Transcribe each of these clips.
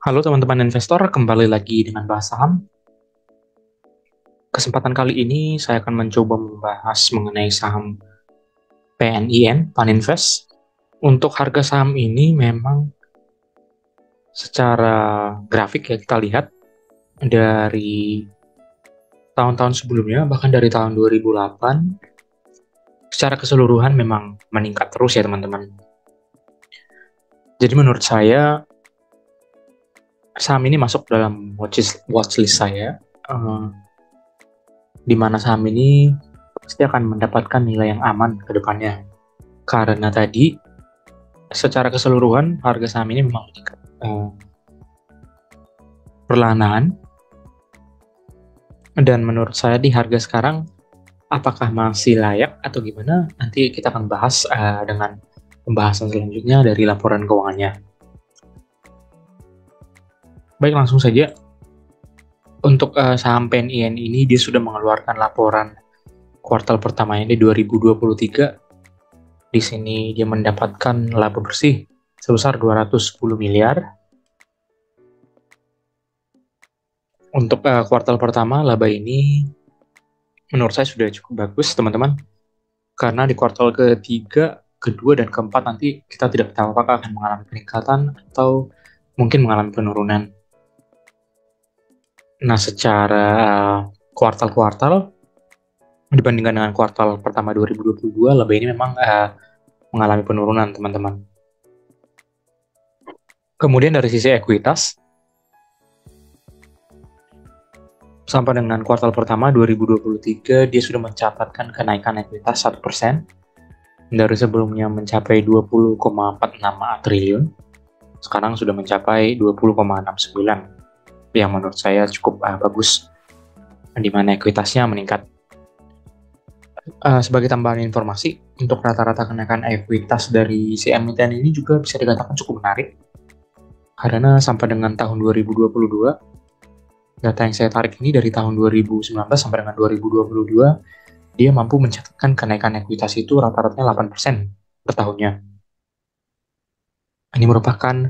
Halo teman-teman investor, kembali lagi dengan bahas saham. Kesempatan kali ini saya akan mencoba membahas mengenai saham PNIN, Paninvest. Untuk harga saham ini memang secara grafik ya kita lihat dari tahun-tahun sebelumnya, bahkan dari tahun 2008, secara keseluruhan memang meningkat terus ya teman-teman. Jadi menurut saya, saham ini masuk dalam watchlist saya, di mana saham ini pasti akan mendapatkan nilai yang aman ke depannya. Karena tadi, secara keseluruhan, harga saham ini memang meningkat perlahan, dan menurut saya di harga sekarang, apakah masih layak atau gimana, nanti kita akan bahas dengan pembahasan selanjutnya dari laporan keuangannya. Baik, langsung saja. Untuk saham PNIN ini, dia sudah mengeluarkan laporan kuartal pertamanya di 2023. Di sini dia mendapatkan laba bersih sebesar 210 miliar. Untuk kuartal pertama, laba ini menurut saya sudah cukup bagus, teman-teman. Karena di kuartal ketiga, kedua, dan keempat nanti kita tidak tahu apakah akan mengalami peningkatan atau mungkin mengalami penurunan. Nah, secara kuartal-kuartal, dibandingkan dengan kuartal pertama 2022, laba ini memang mengalami penurunan, teman-teman. Kemudian dari sisi ekuitas, sampai dengan kuartal pertama 2023, dia sudah mencatatkan kenaikan ekuitas 1%, dari sebelumnya mencapai 20,46 triliun, sekarang sudah mencapai 20,69, yang menurut saya cukup bagus, di mana ekuitasnya meningkat. Sebagai tambahan informasi, untuk rata-rata kenaikan ekuitas dari si emiten ini juga bisa dikatakan cukup menarik, karena sampai dengan tahun 2022, data yang saya tarik ini dari tahun 2019 sampai dengan 2022, dia mampu mencatatkan kenaikan ekuitas itu rata-rata 8% per tahunnya. Ini merupakan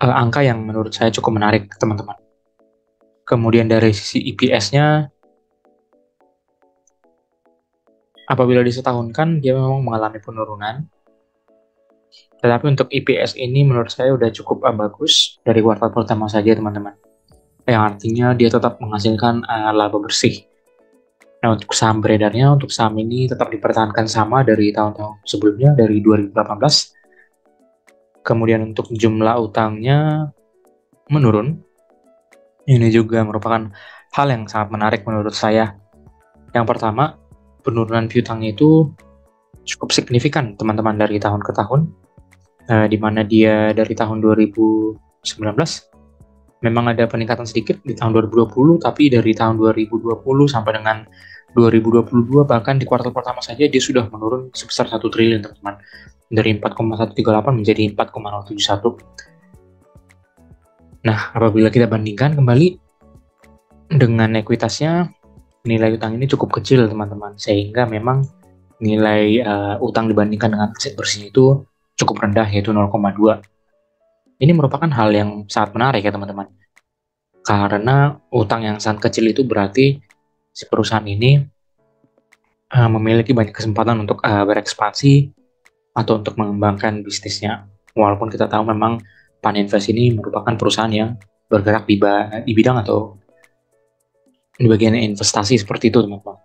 angka yang menurut saya cukup menarik, teman-teman. Kemudian dari sisi EPS-nya, apabila disetahunkan, dia memang mengalami penurunan. Tetapi untuk EPS ini menurut saya udah cukup bagus dari kuartal pertama saja, teman-teman. Yang artinya dia tetap menghasilkan laba bersih. Nah, untuk saham beredarnya, untuk saham ini tetap dipertahankan sama dari tahun-tahun sebelumnya, dari 2018. Kemudian untuk jumlah utangnya menurun. Ini juga merupakan hal yang sangat menarik menurut saya. Yang pertama, penurunan piutangnya itu cukup signifikan, teman-teman, dari tahun ke tahun, di mana dia dari tahun 2019 memang ada peningkatan sedikit di tahun 2020, tapi dari tahun 2020 sampai dengan 2022, bahkan di kuartal pertama saja dia sudah menurun sebesar 1 triliun, teman-teman, dari 4,138 menjadi 4,071. Nah, apabila kita bandingkan kembali dengan ekuitasnya, nilai utang ini cukup kecil, teman-teman, sehingga memang nilai utang dibandingkan dengan aset bersih itu cukup rendah, yaitu 0,2. Ini merupakan hal yang sangat menarik ya, teman-teman, karena utang yang sangat kecil itu berarti si perusahaan ini memiliki banyak kesempatan untuk berekspansi atau untuk mengembangkan bisnisnya. Walaupun kita tahu memang Paninvest ini merupakan perusahaan yang bergerak di bidang atau di bagian investasi seperti itu, teman-teman.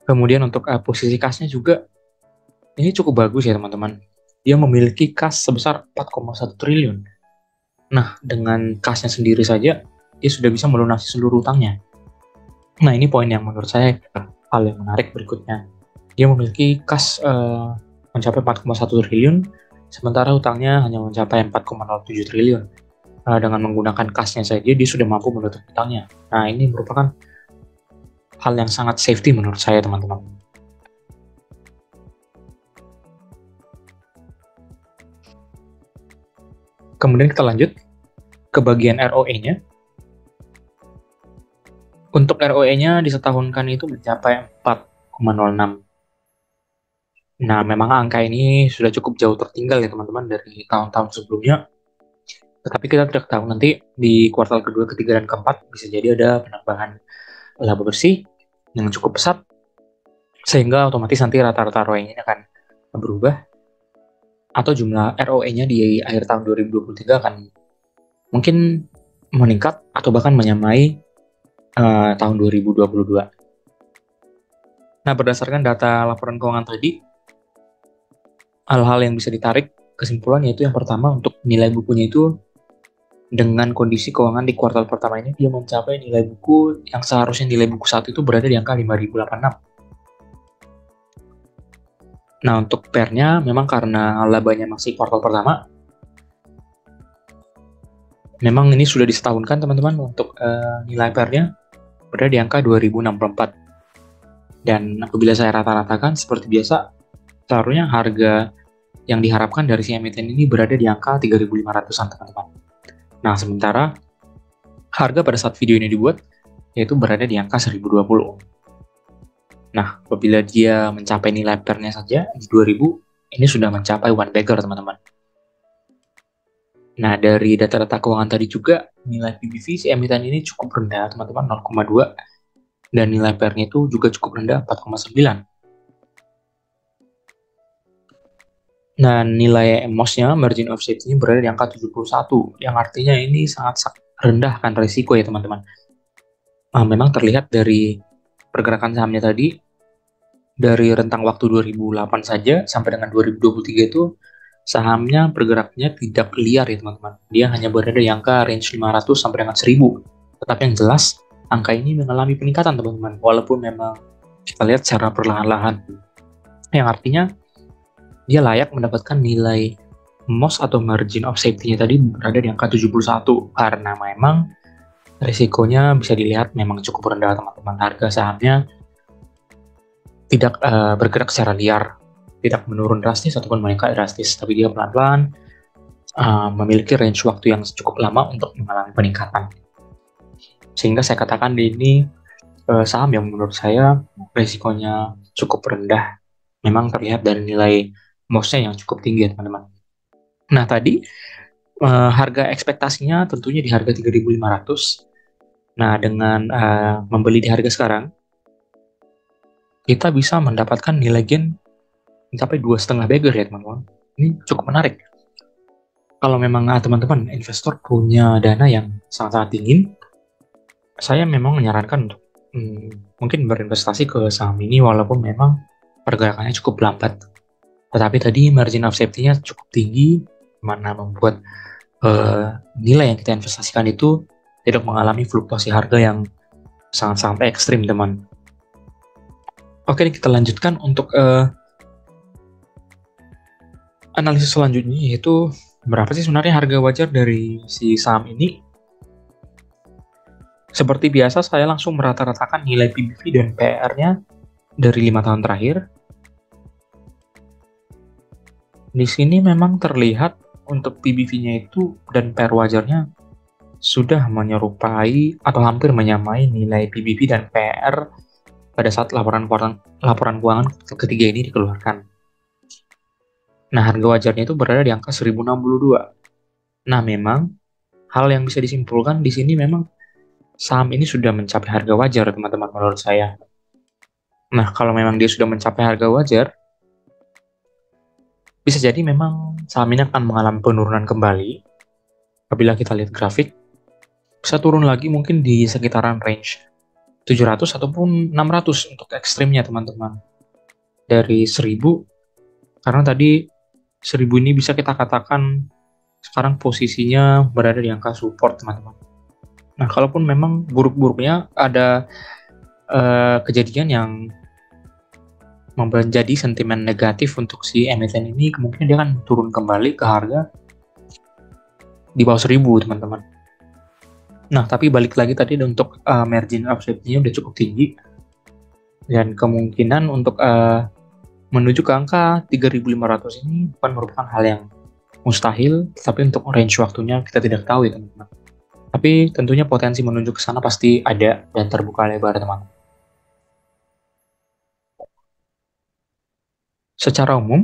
Kemudian untuk posisi kasnya juga ini cukup bagus ya, teman-teman. Dia memiliki kas sebesar 4,1 triliun. Nah, dengan kasnya sendiri saja, dia sudah bisa melunasi seluruh utangnya. Nah, ini poin yang menurut saya hal yang menarik berikutnya. Dia memiliki kas mencapai 4,1 triliun, sementara utangnya hanya mencapai 4,07 triliun. Dengan menggunakan kasnya saja, dia sudah mampu menutup utangnya. Nah, ini merupakan hal yang sangat safety menurut saya, teman-teman. Kemudian kita lanjut ke bagian ROE-nya. Untuk ROE-nya disetahunkan itu mencapai 4,06. Nah, memang angka ini sudah cukup jauh tertinggal ya, teman-teman, dari tahun-tahun sebelumnya. Tetapi kita tidak tahu nanti di kuartal kedua, ketiga, dan keempat bisa jadi ada penambahan laba bersih yang cukup pesat, sehingga otomatis nanti rata-rata ROE ini akan berubah, atau jumlah ROE-nya di akhir tahun 2023 akan mungkin meningkat atau bahkan menyamai tahun 2022. Nah, berdasarkan data laporan keuangan tadi, hal-hal yang bisa ditarik kesimpulan yaitu yang pertama, untuk nilai bukunya itu dengan kondisi keuangan di kuartal pertama ini dia mencapai nilai buku yang seharusnya nilai buku saat itu berada di angka 5.086. Nah, untuk PER-nya memang karena labanya masih kuartal pertama, memang ini sudah disetahunkan teman-teman, untuk nilai PER-nya berada di angka 2064. Dan apabila saya rata-ratakan seperti biasa, seharusnya harga yang diharapkan dari si emiten ini berada di angka 3.500-an teman-teman. Nah, sementara harga pada saat video ini dibuat yaitu berada di angka 1.020. Nah, apabila dia mencapai nilai PER-nya saja di 2.000, ini sudah mencapai one bagger teman-teman. Nah, dari data-data keuangan tadi juga, nilai PBV si emiten ini cukup rendah teman-teman, 0,2, dan nilai PER-nya itu juga cukup rendah, 4,9. Nah, nilai MOS-nya, margin of safety-nya berada di angka 71, yang artinya ini sangat rendah kan risiko ya teman-teman. Nah, memang terlihat dari pergerakan sahamnya tadi, dari rentang waktu 2008 saja sampai dengan 2023 itu, sahamnya bergeraknya tidak liar ya teman-teman. Dia hanya berada di angka range 500 sampai dengan 1000. Tetapi yang jelas, angka ini mengalami peningkatan teman-teman, walaupun memang kita lihat secara perlahan-lahan. Yang artinya, dia layak mendapatkan nilai MOS atau margin of safety-nya tadi berada di angka 71, karena memang risikonya bisa dilihat memang cukup rendah teman-teman. Harga sahamnya tidak bergerak secara liar, tidak menurun drastis ataupun meningkat drastis, tapi dia pelan-pelan memiliki range waktu yang cukup lama untuk mengalami peningkatan. Sehingga saya katakan ini saham yang menurut saya risikonya cukup rendah. Memang terlihat dari nilai MOS-nya yang cukup tinggi ya teman-teman. Nah, tadi harga ekspektasinya tentunya di harga 3.500. Nah, dengan membeli di harga sekarang, kita bisa mendapatkan nilai gain mencapai 2,5 bagger ya teman-teman. Ini cukup menarik. Kalau memang teman-teman investor punya dana yang sangat-sangat dingin, saya memang menyarankan untuk mungkin berinvestasi ke saham ini, walaupun memang pergerakannya cukup lambat. Tetapi tadi margin of safety-nya cukup tinggi, mana membuat nilai yang kita investasikan itu tidak mengalami fluktuasi harga yang sangat-sangat ekstrim, teman. Oke, kita lanjutkan untuk analisis selanjutnya, yaitu berapa sih sebenarnya harga wajar dari si saham ini. Seperti biasa, saya langsung merata-ratakan nilai PBV dan PR-nya dari 5 tahun terakhir. Di sini memang terlihat untuk PBV-nya itu dan PR wajarnya sudah menyerupai atau hampir menyamai nilai PBV dan PR pada saat laporan keuangan ketiga ini dikeluarkan. Nah, harga wajarnya itu berada di angka 1062. Nah, memang hal yang bisa disimpulkan di sini memang saham ini sudah mencapai harga wajar, teman-teman, menurut saya. Nah, kalau memang dia sudah mencapai harga wajar, bisa jadi memang saham ini akan mengalami penurunan kembali. Apabila kita lihat grafik, bisa turun lagi mungkin di sekitaran range 700 ataupun 600 untuk ekstrimnya teman-teman. Dari 1000, karena tadi 1000 ini bisa kita katakan sekarang posisinya berada di angka support teman-teman. Nah, kalaupun memang buruk-buruknya ada kejadian yang menjadi sentimen negatif untuk si emiten ini, kemungkinan dia akan turun kembali ke harga di bawah 1000 teman-teman. Nah, tapi balik lagi tadi untuk margin of safety-nya udah cukup tinggi, dan kemungkinan untuk menuju ke angka 3.500 ini bukan merupakan hal yang mustahil, tapi untuk range waktunya kita tidak tahu ya teman-teman. Tapi tentunya potensi menuju ke sana pasti ada dan terbuka lebar teman. Secara umum,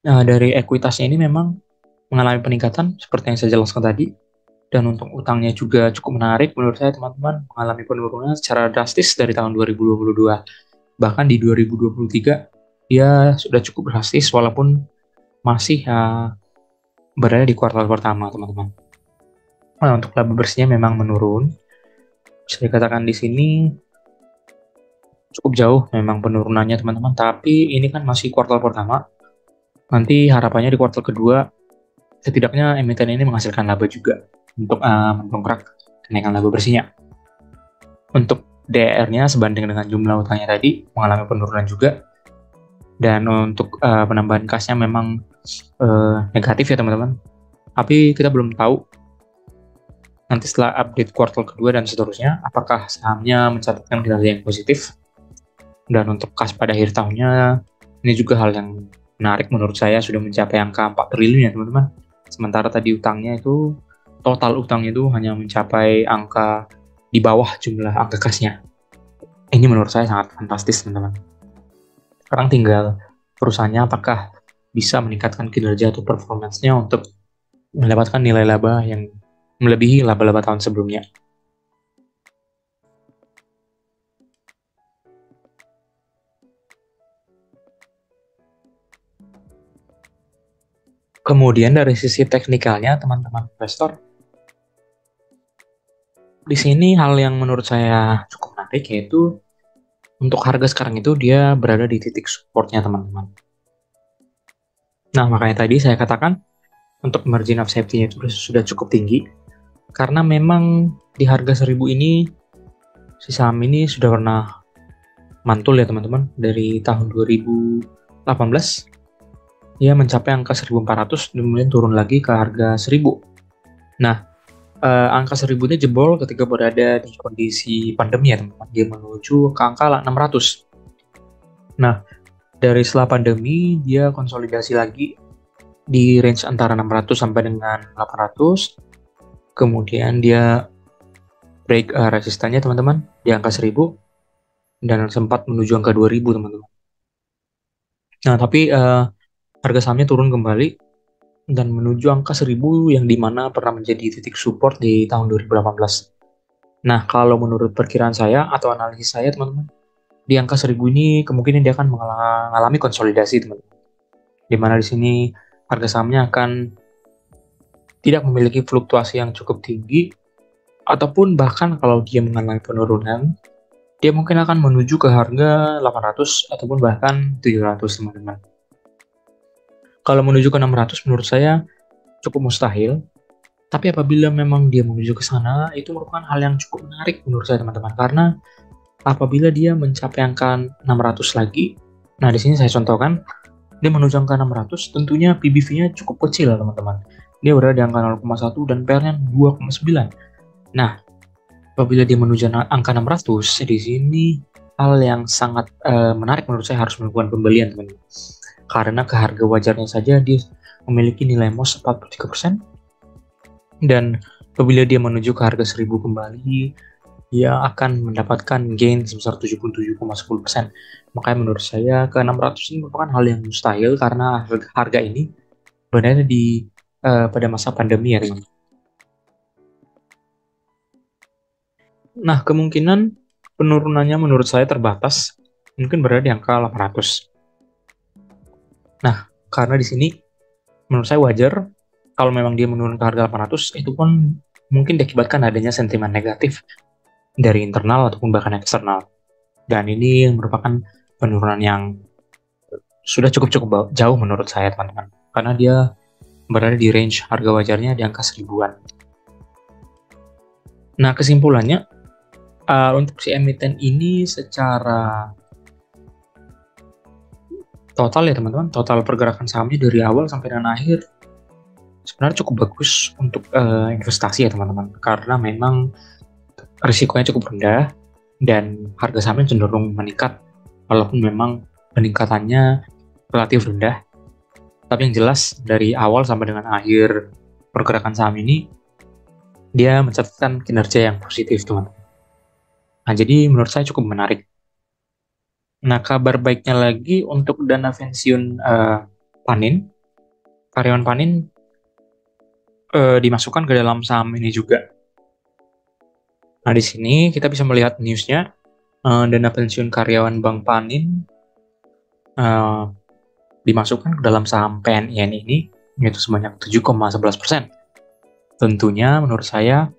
dari ekuitasnya ini memang mengalami peningkatan seperti yang saya jelaskan tadi. Dan untuk utangnya juga cukup menarik menurut saya teman-teman, mengalami penurunan secara drastis dari tahun 2022. Bahkan di 2023 dia sudah cukup drastis walaupun masih berada di kuartal pertama teman-teman. Nah, untuk laba bersihnya memang menurun. Bisa dikatakan di sini cukup jauh memang penurunannya teman-teman, tapi ini kan masih kuartal pertama. Nanti harapannya di kuartal kedua setidaknya emiten ini menghasilkan laba juga untuk mendongkrak kenaikan laba bersihnya. Untuk DER-nya sebanding dengan jumlah utangnya tadi mengalami penurunan juga. Dan untuk penambahan kasnya memang negatif ya teman-teman. Tapi kita belum tahu nanti setelah update kuartal kedua dan seterusnya apakah sahamnya mencatatkan kinerja yang positif. Dan untuk kas pada akhir tahunnya ini juga hal yang menarik menurut saya, sudah mencapai angka 4 triliun ya teman-teman. Sementara tadi utangnya itu, total utangnya itu hanya mencapai angka di bawah jumlah angka kasnya. Ini menurut saya sangat fantastis teman-teman. Sekarang tinggal perusahaannya apakah bisa meningkatkan kinerja atau performance-nya untuk mendapatkan nilai laba yang melebihi laba-laba tahun sebelumnya. Kemudian dari sisi teknikalnya teman-teman investor, di sini hal yang menurut saya cukup menarik yaitu untuk harga sekarang itu dia berada di titik supportnya teman-teman. Nah makanya tadi saya katakan untuk margin of safety-nya itu sudah cukup tinggi karena memang di harga 1000 ini si saham ini sudah pernah mantul ya teman-teman. Dari tahun 2018 dia mencapai angka 1400 dan kemudian turun lagi ke harga 1000. Nah angka 1000 ini jebol ketika berada di kondisi pandemi ya teman-teman. Dia menuju ke angka 600. Nah, dari setelah pandemi dia konsolidasi lagi di range antara 600 sampai dengan 800. Kemudian dia break resistannya teman-teman di angka 1000 dan sempat menuju angka 2000 teman-teman. Nah, tapi harga sahamnya turun kembali dan menuju angka 1000 yang dimana pernah menjadi titik support di tahun 2018. Nah, kalau menurut perkiraan saya atau analisis saya teman-teman, di angka 1000 ini kemungkinan dia akan mengalami konsolidasi teman-teman. Dimana di sini harga sahamnya akan tidak memiliki fluktuasi yang cukup tinggi, ataupun bahkan kalau dia mengalami penurunan, dia mungkin akan menuju ke harga 800 ataupun bahkan 700 teman-teman. Kalau menuju ke 600 menurut saya cukup mustahil, tapi apabila memang dia menuju ke sana, itu merupakan hal yang cukup menarik menurut saya teman-teman, karena apabila dia mencapai angka 600 lagi, nah di sini saya contohkan, dia menuju angka 600, tentunya PBV-nya cukup kecil teman-teman. Dia berada di angka 0,1 dan PER-nya 2,9. Nah, apabila dia menuju angka 600, di sini hal yang sangat menarik menurut saya harus melakukan pembelian teman-teman. Karena ke harga wajarnya saja dia memiliki nilai MOS 43%. Dan apabila dia menuju ke harga 1000 kembali, dia akan mendapatkan gain sebesar 77,10%. Makanya menurut saya ke 600 ini merupakan hal yang mustahil karena harga ini berada di pada masa pandemi ya teman. Nah kemungkinan penurunannya menurut saya terbatas, mungkin berada di angka 800. Nah karena di sini menurut saya wajar kalau memang dia menurun ke harga 800, itu pun mungkin diakibatkan adanya sentimen negatif dari internal ataupun bahkan eksternal. Dan ini merupakan penurunan yang sudah cukup jauh menurut saya teman-teman. Karena dia berada di range harga wajarnya di angka 1000-an. Nah kesimpulannya, untuk si emiten ini secara total ya teman-teman, total pergerakan sahamnya dari awal sampai dengan akhir sebenarnya cukup bagus untuk investasi ya teman-teman. Karena memang risikonya cukup rendah dan harga sahamnya cenderung meningkat walaupun memang peningkatannya relatif rendah. Tapi yang jelas dari awal sampai dengan akhir pergerakan saham ini dia mencatatkan kinerja yang positif teman-teman. Nah jadi menurut saya cukup menarik. Nah kabar baiknya lagi untuk dana pensiun Panin, karyawan Panin dimasukkan ke dalam saham ini juga. Nah, di sini kita bisa melihat newsnya, dana pensiun karyawan Bank Panin dimasukkan ke dalam saham PNIN ini, yaitu sebanyak 7,11%. Tentunya menurut saya,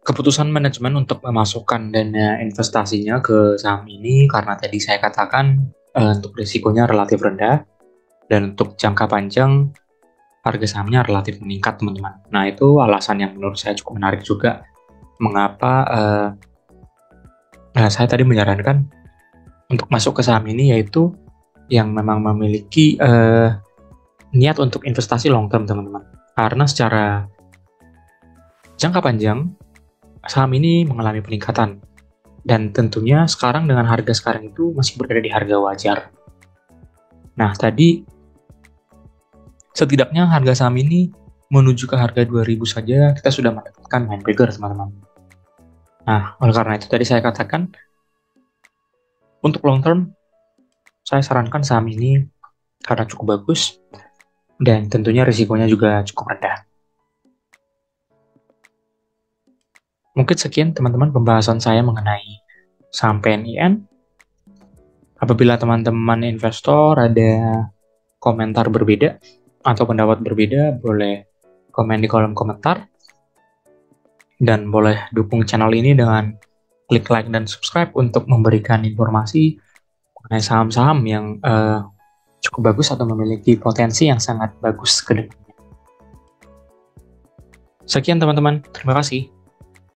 keputusan manajemen untuk memasukkan dana investasinya ke saham ini karena tadi saya katakan untuk risikonya relatif rendah, dan untuk jangka panjang harga sahamnya relatif meningkat, teman-teman. Nah, itu alasan yang menurut saya cukup menarik juga mengapa saya tadi menyarankan untuk masuk ke saham ini, yaitu yang memang memiliki niat untuk investasi long term, teman-teman. Karena secara jangka panjang saham ini mengalami peningkatan, dan tentunya sekarang dengan harga sekarang itu masih berada di harga wajar. Nah, tadi setidaknya harga saham ini menuju ke harga 2000 saja kita sudah mendapatkan main breaker, teman-teman. Nah, oleh karena itu tadi saya katakan untuk long term saya sarankan saham ini karena cukup bagus dan tentunya risikonya juga cukup rendah. Mungkin sekian teman-teman pembahasan saya mengenai saham PNIN. Apabila teman-teman investor ada komentar berbeda atau pendapat berbeda, boleh komen di kolom komentar. Dan boleh dukung channel ini dengan klik like dan subscribe untuk memberikan informasi mengenai saham-saham yang cukup bagus atau memiliki potensi yang sangat bagus ke depannya. Sekian teman-teman, terima kasih.